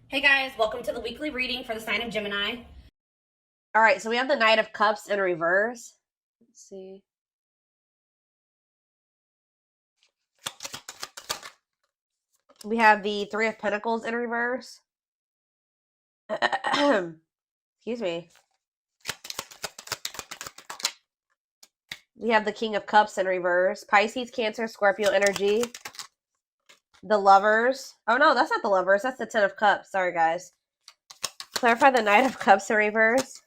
Hey guys, welcome to the weekly reading for the sign of Gemini. All right, so we have the Knight of Cups in reverse. Let's see. We have the Three of Pentacles in reverse. Excuse me. We have the King of Cups in reverse. Pisces, Cancer, Scorpio energy. The Lovers. Oh no, that's not the Lovers. That's the Ten of Cups. Sorry, guys. Clarify the Knight of Cups in reverse.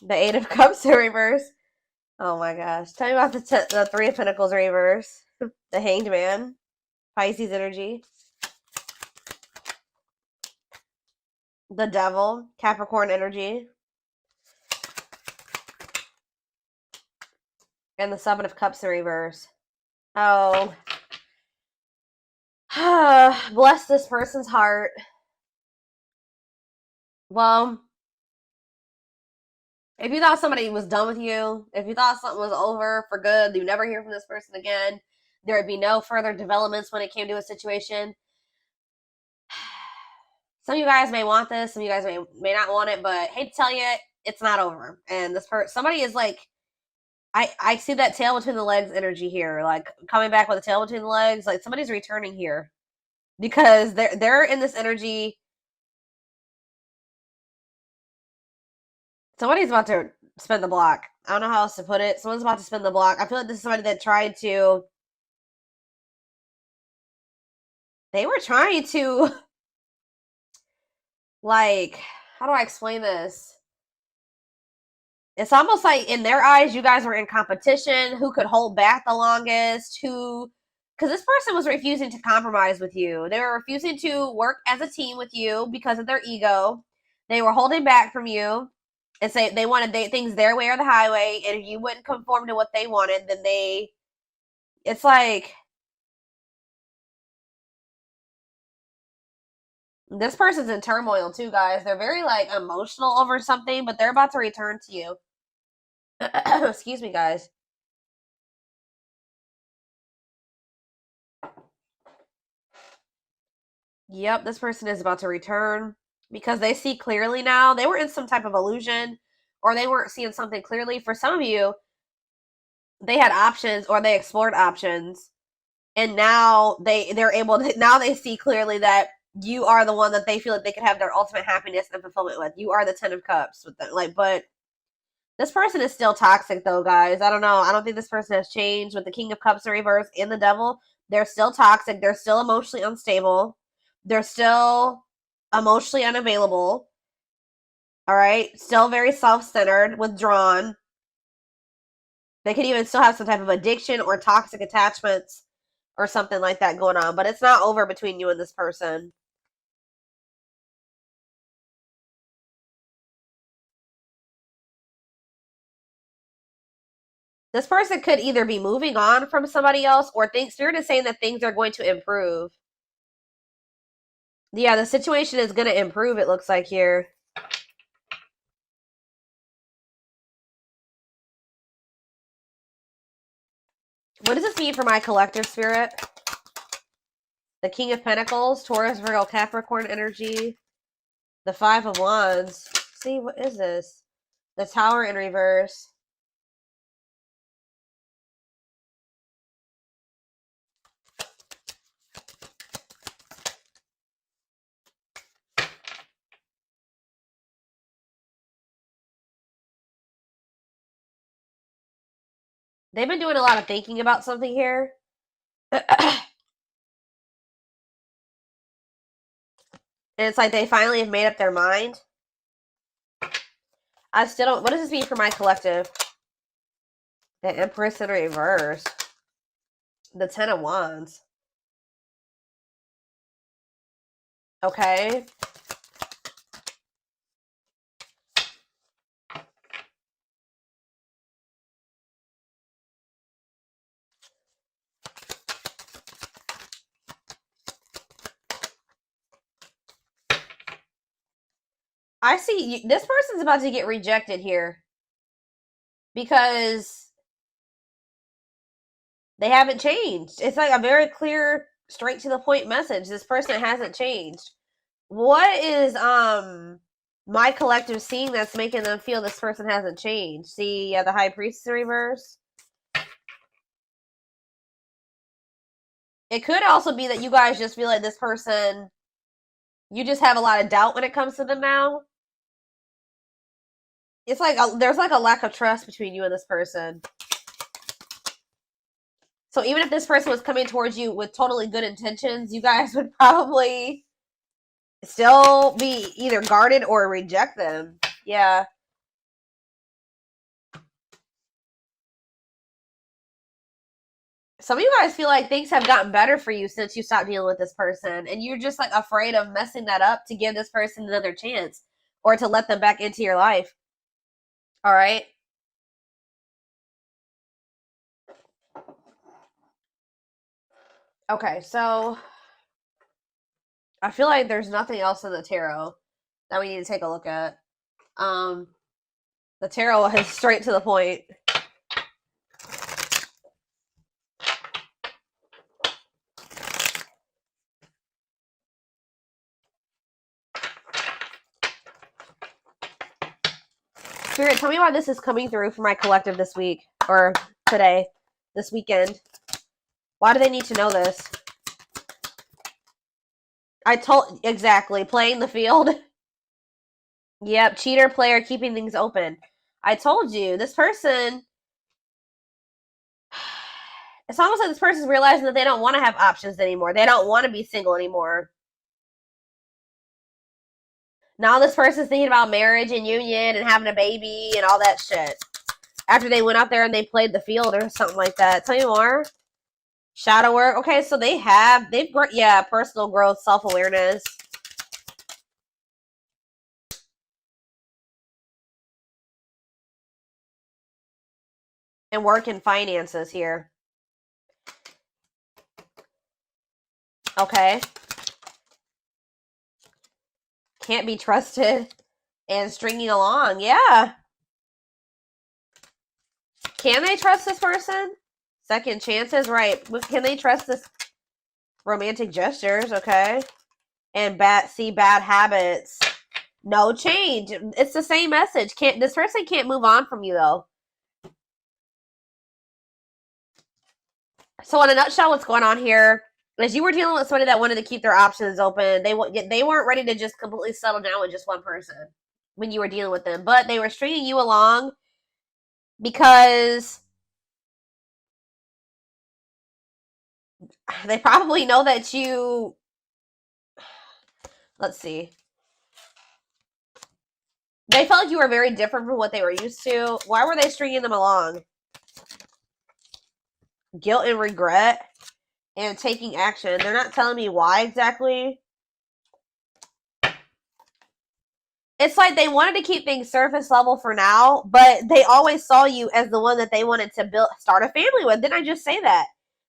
The Eight of Cups in reverse. Oh my gosh. Tell me about the Three of Pentacles in reverse. The Hanged Man. Pisces energy. The Devil. Capricorn energy. And the Seven of Cups in reverse. Oh. Bless this person's heart. Well, if you thought somebody was done with you, if you thought something was over for good, you never hear from this person again, there would be no further developments when it came to a situation. Some of you guys may want this, some of you guys may not want it, but hate to tell you, it's not over. And this somebody is like, I see that tail between the legs energy here, like coming back with a tail between the legs. Like somebody's returning here because they're in this energy. Somebody's about to spin the block. I don't know how else to put it. Someone's about to spin the block. I feel like this is somebody that tried to. They were trying to, like, how do I explain this? It's almost like in their eyes, you guys were in competition. Who could hold back the longest? Because this person was refusing to compromise with you. They were refusing to work as a team with you because of their ego. They were holding back from you and say they wanted things their way or the highway. And if you wouldn't conform to what they wanted, then it's like, this person's in turmoil too, guys. They're very like emotional over something, but they're about to return to you. Excuse me, guys. Yep, this person is about to return because they see clearly now. They were in some type of illusion or they weren't seeing something clearly. For some of you, they had options or they explored options. And now they're able to, now they see clearly that you are the one that they feel like they could have their ultimate happiness and fulfillment with. You are the Ten of Cups with them. Like, but this person is still toxic though, guys. I don't know. I don't think this person has changed with the King of Cups in reverse and the Devil. They're still toxic. They're still emotionally unstable. They're still emotionally unavailable. All right. Still very self-centered, withdrawn. They could even still have some type of addiction or toxic attachments or something like that going on. But it's not over between you and this person. This person could either be moving on from somebody else or Spirit is saying that things are going to improve. Yeah, the situation is going to improve, it looks like here. What does this mean for my collective spirit? The King of Pentacles, Taurus, Virgo, Capricorn energy. The Five of Wands. See, what is this? The Tower in reverse. They've been doing a lot of thinking about something here. And it's like they finally have made up their mind. I still don't. What does this mean for my collective? The Empress in reverse. The Ten of Wands. Okay. I see this person's about to get rejected here because they haven't changed. It's like a very clear, straight to the point message. This person hasn't changed. What is my collective seeing that's making them feel this person hasn't changed? See, yeah, the High Priestess reverse. It could also be that you guys just feel like this person, you just have a lot of doubt when it comes to them now. It's like there's like a lack of trust between you and this person. So even if this person was coming towards you with totally good intentions, you guys would probably still be either guarded or reject them. Yeah. Some of you guys feel like things have gotten better for you since you stopped dealing with this person, and you're just like afraid of messing that up to give this person another chance or to let them back into your life. All right. Okay, so I feel like there's nothing else in the tarot that we need to take a look at. The tarot is straight to the point. Spirit, tell me why this is coming through for my collective this week, or today, this weekend. Why do they need to know this? Exactly, playing the field. Yep, cheater player keeping things open. I told you, this person, it's almost like this person's realizing that they don't want to have options anymore. They don't want to be single anymore. Now this person's thinking about marriage and union and having a baby and all that shit. After they went out there and they played the field or something like that. Tell me more. Shadow work. Okay, so they've personal growth, self-awareness. And work and finances here. Okay. Can't be trusted. And stringing along. Yeah. Can they trust this person? Second chances, right. Can they trust this? Romantic gestures, okay. And bad habits. No change. It's the same message. This person can't move on from you, though. So in a nutshell, what's going on here is you were dealing with somebody that wanted to keep their options open. They weren't ready to just completely settle down with just one person when you were dealing with them. But they were stringing you along because they probably know that you... Let's see. They felt like you were very different from what they were used to. Why were they stringing them along? Guilt and regret and taking action. They're not telling me why exactly. It's like they wanted to keep things surface level for now, but they always saw you as the one that they wanted to start a family with. Didn't I just say that?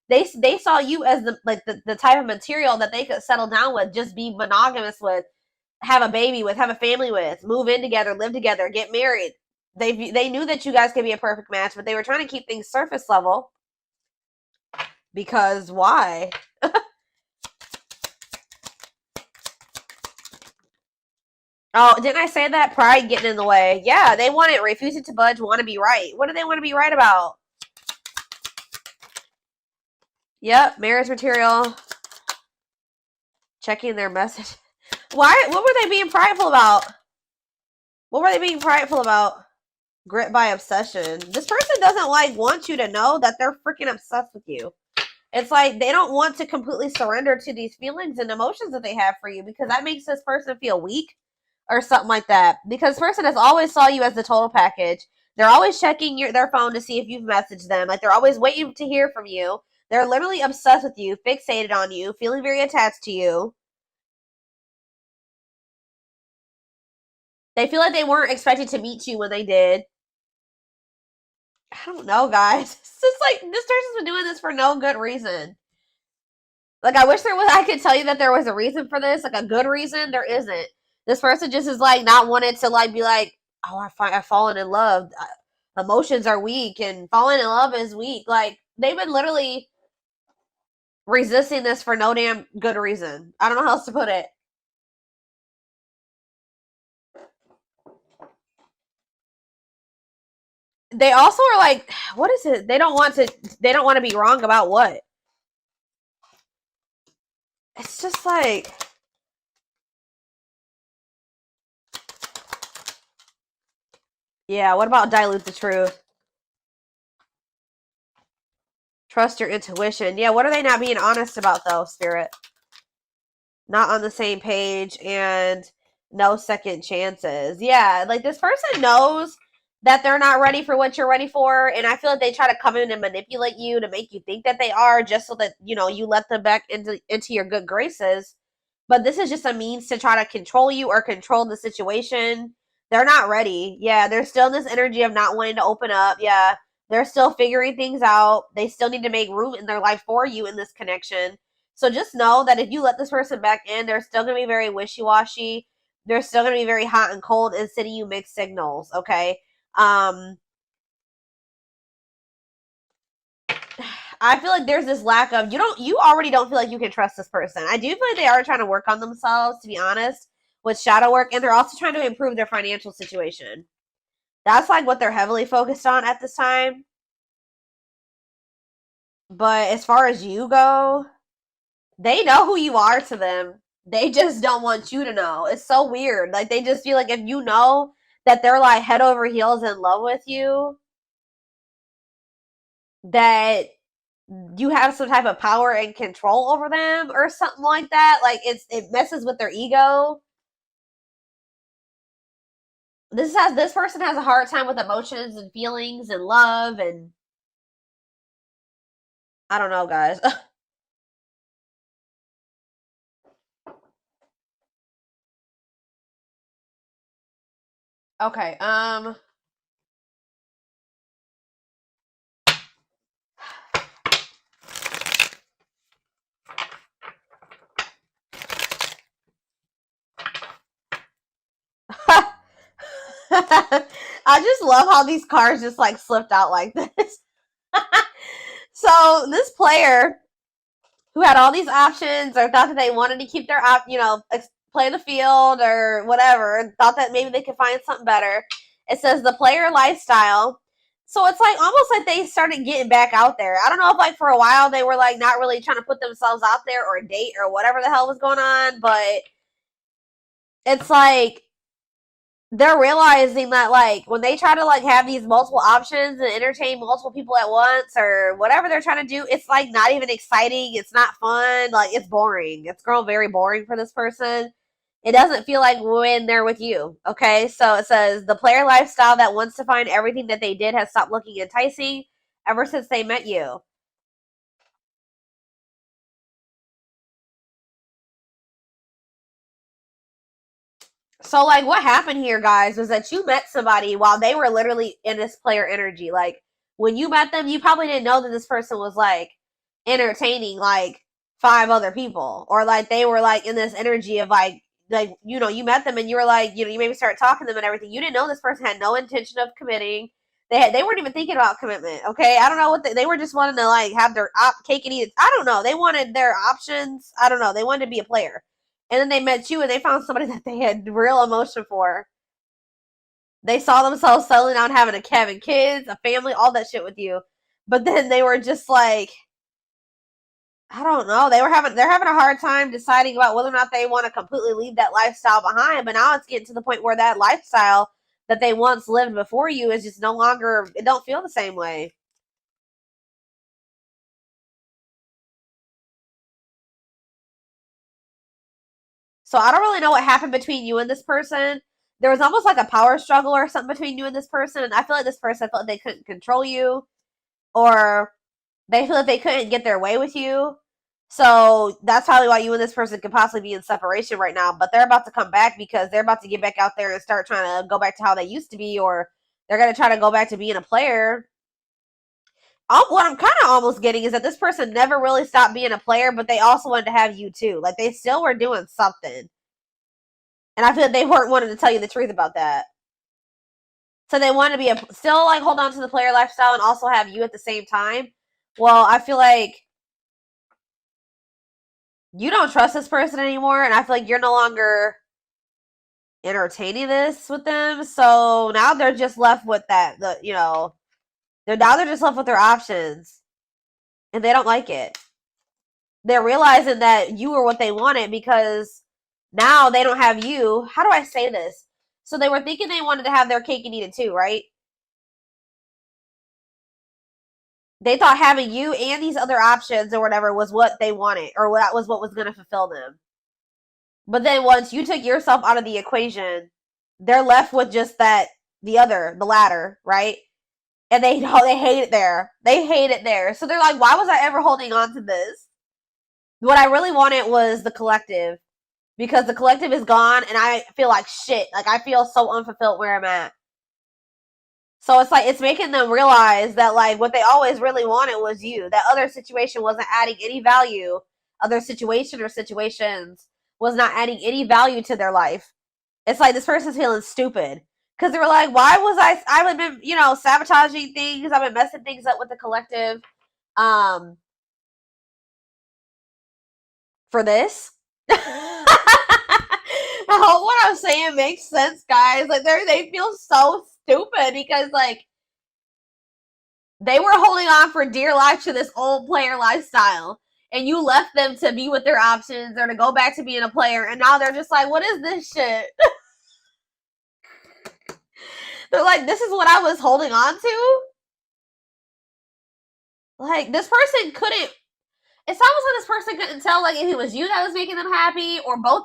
They saw you as the type of material that they could settle down with, just be monogamous with, have a baby with, have a family with, move in together, live together, get married. They knew that you guys could be a perfect match, but they were trying to keep things surface level. Because why? Oh, didn't I say that? Pride getting in the way. Yeah, they want it. Refusing to budge, want to be right. What do they want to be right about? Yep, marriage material. Checking their message. Why? What were they being prideful about? What were they being prideful about? Grit by obsession. This person doesn't want you to know that they're freaking obsessed with you. It's like they don't want to completely surrender to these feelings and emotions that they have for you, because that makes this person feel weak or something like that. Because this person has always saw you as the total package. They're always checking their phone to see if you've messaged them. Like, they're always waiting to hear from you. They're literally obsessed with you, fixated on you, feeling very attached to you. They feel like they weren't expected to meet you when they did. I don't know, guys. It's just like, this person's been doing this for no good reason. Like, I wish I could tell you that there was a reason for this, like a good reason. There isn't. This person just is like not wanted to be like, oh, I've fallen in love. Emotions are weak, and falling in love is weak. Like, they've been literally resisting this for no damn good reason. I don't know how else to put it. they also are like, what is it? They don't want to be wrong about what? It's just like, yeah, what about dilute the truth? Trust your intuition. Yeah, what are they not being honest about though, Spirit? Not on the same page and no second chances. Yeah, like this person knows that they're not ready for what you're ready for, and I feel like they try to come in and manipulate you to make you think that they are, just so that, you know, you let them back into your good graces. But this is just a means to try to control you or control the situation. They're not ready. Yeah, they're still in this energy of not wanting to open up. Yeah, they're still figuring things out. They still need to make room in their life for you in this connection. So just know that if you let this person back in, they're still going to be very wishy-washy. They're still going to be very hot and cold and sending you mixed signals, okay? I feel like there's this lack of, you already don't feel like you can trust this person. I do feel like they are trying to work on themselves, to be honest, with shadow work, and they're also trying to improve their financial situation. That's like what they're heavily focused on at this time. But as far as you go, they know who you are to them. They just don't want you to know. It's so weird. Like, they just feel like if you know that they're like head over heels in love with you, that you have some type of power and control over them or something like that. Like, it messes with their ego. This person has a hard time with emotions and feelings and love, and I don't know, guys. Okay, I just love how these cards just like slipped out like this. So this player who had all these options, or thought that they wanted to keep their play the field or whatever, and thought that maybe they could find something better. It says the player lifestyle. So it's like almost like they started getting back out there. I don't know if like for a while they were like not really trying to put themselves out there or date or whatever the hell was going on, but it's like they're realizing that like when they try to like have these multiple options and entertain multiple people at once or whatever they're trying to do, it's like not even exciting. It's not fun. Like, it's boring. It's grown very boring for this person. It doesn't feel like when they're with you. Okay, so it says the player lifestyle that wants to find everything that they did has stopped looking enticing ever since they met you. So, like, what happened here, guys, was that you met somebody while they were literally in this player energy. Like, when you met them, you probably didn't know that this person was, like, entertaining, like, 5 other people. Or, like, they were, like, in this energy of, like, you know, you met them and you were, like, you know, you maybe started talking to them and everything. You didn't know this person had no intention of committing. They weren't even thinking about commitment, okay? I don't know what they were just wanting to, like, have their cake and eat it. I don't know. They wanted their options. I don't know. They wanted to be a player. And then they met you and they found somebody that they had real emotion for. They saw themselves settling down, having kids, a family, all that shit with you. But then they were just like, I don't know. They're having a hard time deciding about whether or not they want to completely leave that lifestyle behind. But now it's getting to the point where that lifestyle that they once lived before you is just no longer, it don't feel the same way. So I don't really know what happened between you and this person. There was almost like a power struggle or something between you and this person. And I feel like this person felt like they couldn't control you, or they feel like they couldn't get their way with you. So that's probably why you and this person could possibly be in separation right now. But they're about to come back because they're about to get back out there and start trying to go back to how they used to be, or they're going to try to go back to being a player. What I'm kind of almost getting is that this person never really stopped being a player, but they also wanted to have you too. Like, they still were doing something. And I feel like they weren't wanting to tell you the truth about that. So they wanted to be still like hold on to the player lifestyle and also have you at the same time. Well, I feel like you don't trust this person anymore, and I feel like you're no longer entertaining this with them. So now they're just left with that, They're just left with their options. And they don't like it. They're realizing that you were what they wanted because now they don't have you. How do I say this? So they were thinking they wanted to have their cake and eat it too, right? They thought having you and these other options or whatever was what they wanted, or that was what was going to fulfill them. But then once you took yourself out of the equation, they're left with just the latter, right? And they hate it there. They hate it there. So they're like, why was I ever holding on to this? What I really wanted was the collective, because the collective is gone and I feel like shit. Like, I feel so unfulfilled where I'm at. So it's like, it's making them realize that, like, what they always really wanted was you. That other situation wasn't adding any value. Other situation or situations was not adding any value to their life. It's like this person's feeling stupid. Because they were like, why was I've been, sabotaging things. I've been messing things up with the collective. For this. I hope what I'm saying makes sense, guys. Like, they feel so stupid because, like, they were holding on for dear life to this old player lifestyle, and you left them to be with their options or to go back to being a player, and now they're just like, what is this shit? They're like, this is what I was holding on to? Like, this person couldn't. It's almost like this person couldn't tell, like, if it was you that was making them happy, or both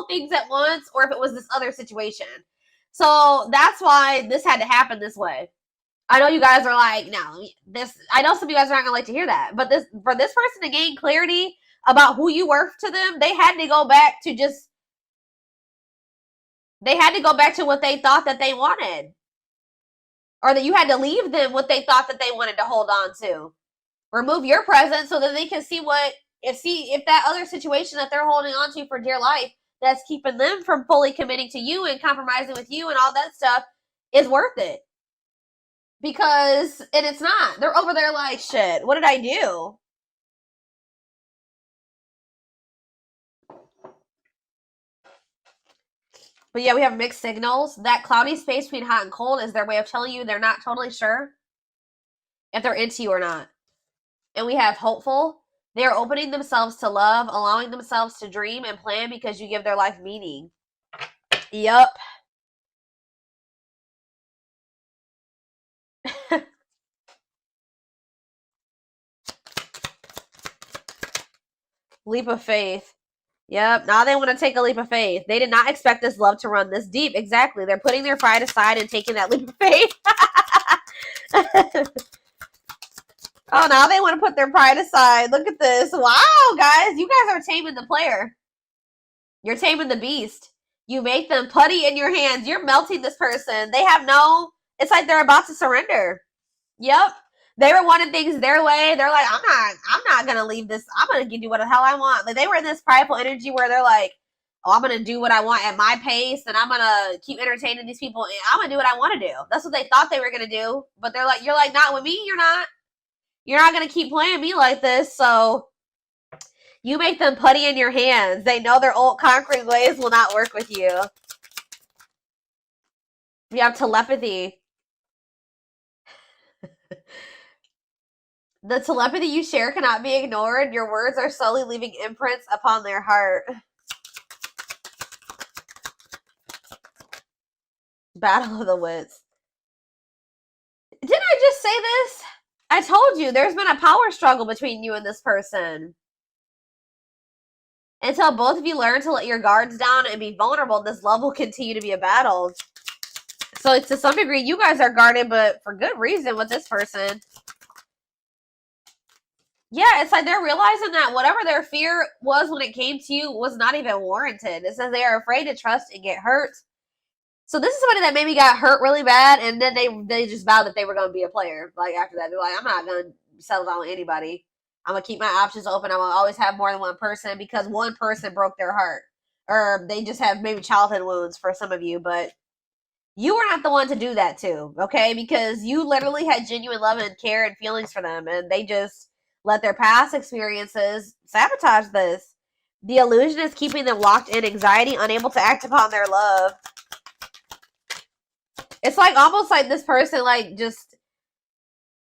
things at once, or if it was this other situation. So that's why this had to happen this way. I know you guys are like, no, this. I know some of you guys are not gonna like to hear that, but for this person to gain clarity about who you were to them, they had to go back to what they thought that they wanted, or that you had to leave them what they thought that they wanted to hold on to. Remove your presence so that they can see if that other situation that they're holding on to for dear life that's keeping them from fully committing to you and compromising with you and all that stuff is worth it. And it's not. They're over there like, shit, what did I do? But yeah, we have mixed signals. That cloudy space between hot and cold is their way of telling you they're not totally sure if they're into you or not. And we have hopeful. They are opening themselves to love, allowing themselves to dream and plan because you give their life meaning. Yup. Leap of faith. Yep. Now they want to take a leap of faith. They did not expect this love to run this deep. Exactly. They're putting their pride aside and taking that leap of faith. Oh, now they want to put their pride aside. Look at this. Wow, guys. You guys are taming the player. You're taming the beast. You make them putty in your hands. You're melting this person. They have it's like they're about to surrender. Yep. They were wanting things their way. They're like, I'm not going to leave this. I'm going to do what the hell I want. Like, they were in this prideful energy where they're like, oh, I'm going to do what I want at my pace, and I'm going to keep entertaining these people, and I'm going to do what I want to do. That's what they thought they were going to do. But you're like, not with me, you're not. You're not going to keep playing me like this, so you make them putty in your hands. They know their old conquering ways will not work with you. We have telepathy. The telepathy you share cannot be ignored. Your words are slowly leaving imprints upon their heart. Battle of the wits. Didn't I just say this? I told you, there's been a power struggle between you and this person. Until both of you learn to let your guards down and be vulnerable, this love will continue to be a battle. So to some degree, you guys are guarded, but for good reason with this person. Yeah, it's like they're realizing that whatever their fear was when it came to you was not even warranted. It says they are afraid to trust and get hurt. So this is somebody that maybe got hurt really bad, and then they just vowed that they were going to be a player. Like, after that, they're like, I'm not going to settle down with anybody. I'm going to keep my options open. I'm going to always have more than one person because one person broke their heart. Or they just have maybe childhood wounds for some of you, but you were not the one to do that to, okay? Because you literally had genuine love and care and feelings for them, and they just let their past experiences sabotage this. The illusion is keeping them locked in anxiety, unable to act upon their love. It's like almost like this person, like, just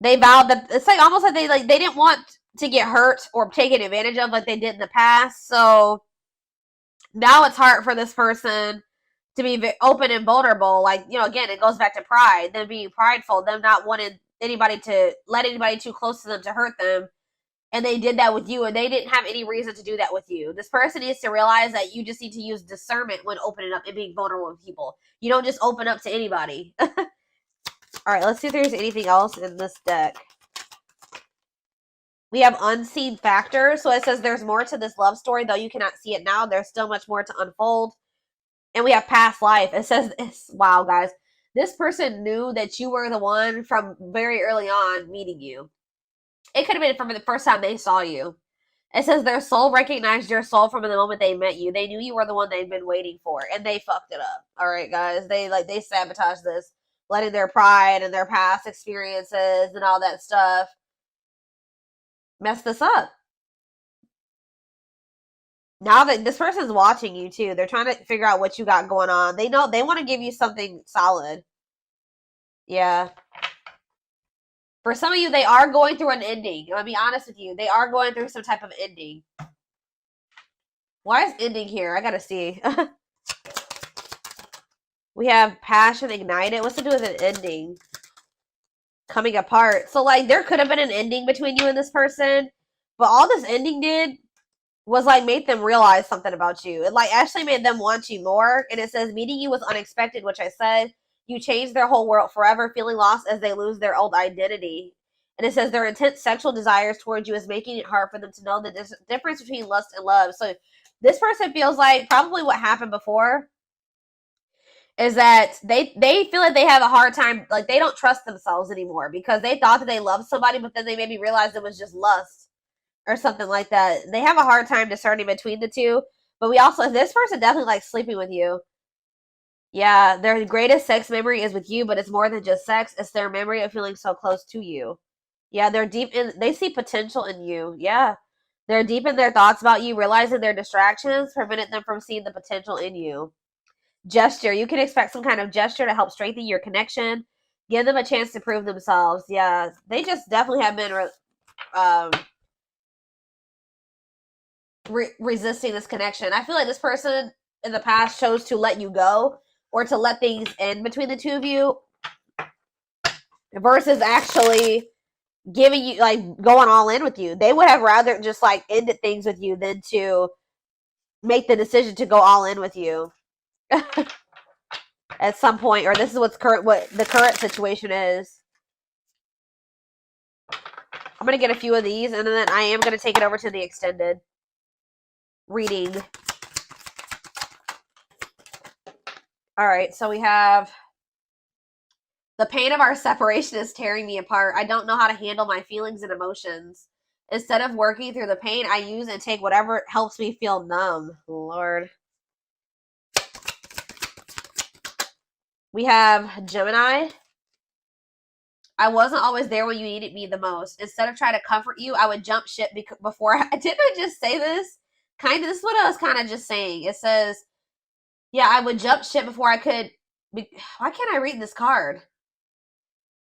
They vowed that it's like almost like they didn't want to get hurt or taken advantage of like they did in the past. So now it's hard for this person to be open and vulnerable. Like, you know, again, it goes back to pride, them being prideful, them not wanting anybody to let anybody too close to them to hurt them. And they did that with you, and they didn't have any reason to do that with you. This person needs to realize that you just need to use discernment when opening up and being vulnerable with people. You don't just open up to anybody. All right, let's see if there's anything else in this deck. We have unseen factors. So it says there's more to this love story, though you cannot see it now. There's still much more to unfold. And we have past life. It says, wow, guys. This person knew that you were the one from very early on meeting you. It could have been from the first time they saw you. It says their soul recognized your soul from the moment they met you. They knew you were the one they'd been waiting for, and they fucked it up. All right, guys. They sabotaged this, letting their pride and their past experiences and all that stuff mess this up. Now that this person's watching you too, they're trying to figure out what you got going on. They know they want to give you something solid. Yeah. For some of you, they are going through an ending. I'll be honest with you. They are going through some type of ending. Why is ending here? I gotta see. We have passion ignited. What's to do with an ending? Coming apart. So, like, there could have been an ending between you and this person. But all this ending did was, like, made them realize something about you. It, like, actually made them want you more. And it says, meeting you was unexpected, which I said. You change their whole world forever, feeling lost as they lose their old identity. And it says their intense sexual desires towards you is making it hard for them to know the difference between lust and love. So this person feels like probably what happened before is that they feel like they have a hard time, like they don't trust themselves anymore because they thought that they loved somebody, but then they maybe realized it was just lust or something like that. They have a hard time discerning between the two. But we also, this person definitely likes sleeping with you. Yeah, their greatest sex memory is with you, but it's more than just sex. It's their memory of feeling so close to you. Yeah, they're deep in, they see potential in you. Yeah. They're deep in their thoughts about you, realizing their distractions prevented them from seeing the potential in you. Gesture. You can expect some kind of gesture to help strengthen your connection. Give them a chance to prove themselves. Yeah, they just definitely have been resisting this connection. I feel like this person in the past chose to let you go or to let things end between the two of you versus actually giving you, like, going all in with you. They would have rather just, like, ended things with you than to make the decision to go all in with you at some point, or this is what the current situation is. I'm going to get a few of these, and then I am going to take it over to the extended reading. All right, so we have the pain of our separation is tearing me apart. I don't know how to handle my feelings and emotions. Instead of working through the pain, I use and take whatever helps me feel numb. Lord. We have Gemini. I wasn't always there when you needed me the most. Instead of trying to comfort you, I would jump ship before didn't I just say this? This is what I was kind of just saying. It says, yeah, I would jump ship before I could. Why can't I read this card?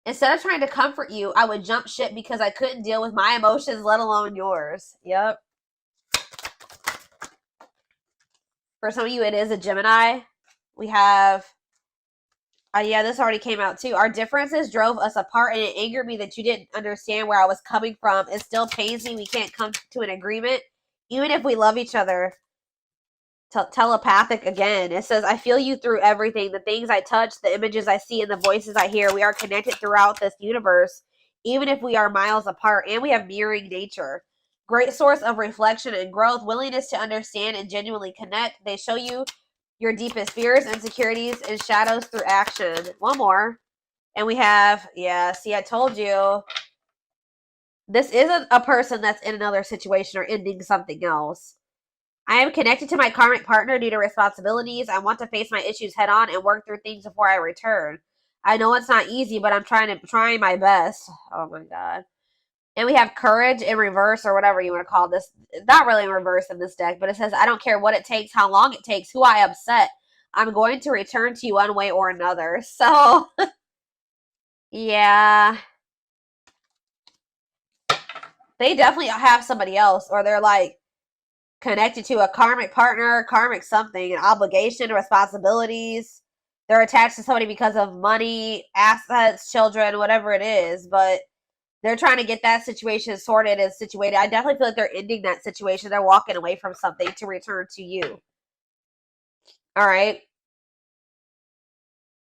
Instead of trying to comfort you, I would jump ship because I couldn't deal with my emotions, let alone yours. Yep. For some of you, it is a Gemini. We have, yeah, this already came out too. Our differences drove us apart, and it angered me that you didn't understand where I was coming from. It still pains me we can't come to an agreement, even if we love each other. Telepathic again. It says, I feel you through everything. The things I touch, the images I see, and the voices I hear. We are connected throughout this universe, even if we are miles apart, and we have mirroring nature. Great source of reflection and growth, willingness to understand and genuinely connect. They show you your deepest fears, insecurities, and shadows through action. One more. And we have, yeah, see, I told you. This isn't a person that's in another situation or ending something else. I am connected to my karmic partner due to responsibilities. I want to face my issues head on and work through things before I return. I know it's not easy, but I'm trying my best. Oh my God. And we have courage in reverse, or whatever you want to call this. Not really in reverse in this deck, but it says, I don't care what it takes, how long it takes, who I upset. I'm going to return to you one way or another. So, yeah. they definitely have somebody else, or they're like connected to a karmic partner, karmic something, an obligation, responsibilities. They're attached to somebody because of money, assets, children, whatever it is, but they're trying to get that situation sorted and situated. I definitely feel like they're ending that situation. They're walking away from something to return to you. All right.